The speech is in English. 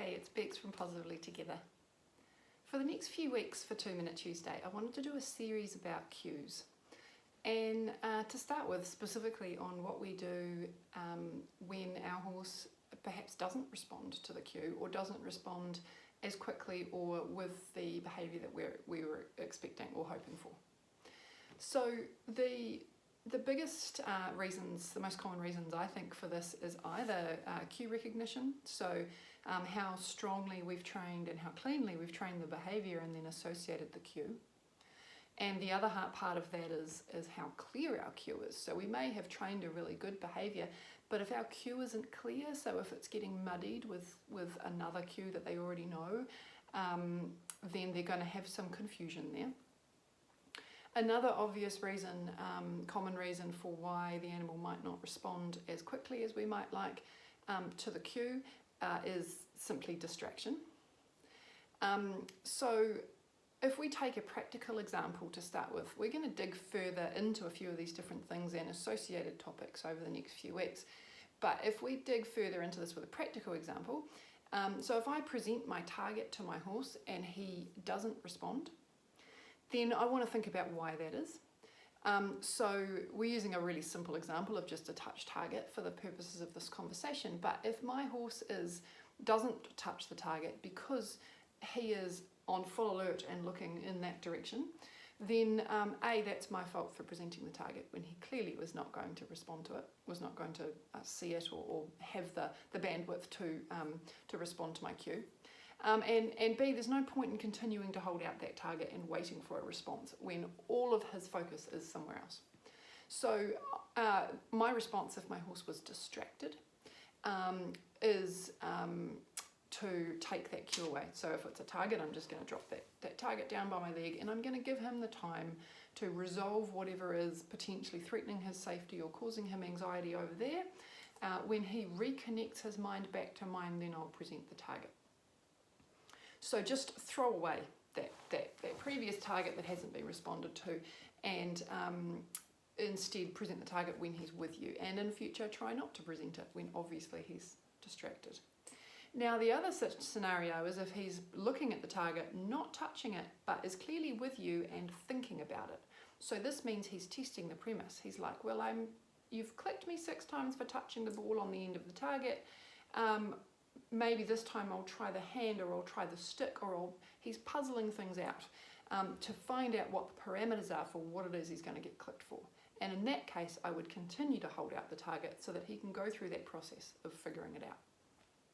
Hey, it's Bex from Positively Together. For the next few weeks for 2 Minute Tuesday, I wanted to do a series about cues. And to start with, specifically on what we do when our horse perhaps doesn't respond to the cue or doesn't respond as quickly or with the behaviour that we were expecting or hoping for. So the biggest reasons, the most common reasons I think for this is either cue recognition, so how strongly we've trained and how cleanly we've trained the behaviour and then associated the cue. And the other part of that is how clear our cue is. So we may have trained a really good behaviour, but if our cue isn't clear, so if it's getting muddied with another cue that they already know, then they're going to have some confusion there. Another obvious reason, common reason for why the animal might not respond as quickly as we might like to the cue is simply distraction. So if we take a practical example to start with, we're going to dig further into a few of these different things and associated topics over the next few weeks. But if we dig further into this with a practical example, so if I present my target to my horse and he doesn't respond, then I want to think about why that is. So we're using a really simple example of just a touch target for the purposes of this conversation. But if my horse doesn't touch the target because he is on full alert and looking in that direction, then A, that's my fault for presenting the target when he clearly was not going to respond to it, was not going to see it or have the bandwidth to respond to my cue. And B, there's no point in continuing to hold out that target and waiting for a response when all of his focus is somewhere else. So my response if my horse was distracted is to take that cue away. So if it's a target, I'm just going to drop that target down by my leg and I'm going to give him the time to resolve whatever is potentially threatening his safety or causing him anxiety over there. When he reconnects his mind back to mine, then I'll present the target. So just throw away that previous target that hasn't been responded to and instead present the target when he's with you. And in future, try not to present it when obviously he's distracted. Now, the other scenario is if he's looking at the target, not touching it, but is clearly with you and thinking about it. So this means he's testing the premise. He's like, well, you've clicked me 6 times for touching the ball on the end of the target. Maybe this time I'll try the hand or I'll try the stick or he's puzzling things out to find out what the parameters are for what it is he's going to get clicked for. And in that case, I would continue to hold out the target so that he can go through that process of figuring it out.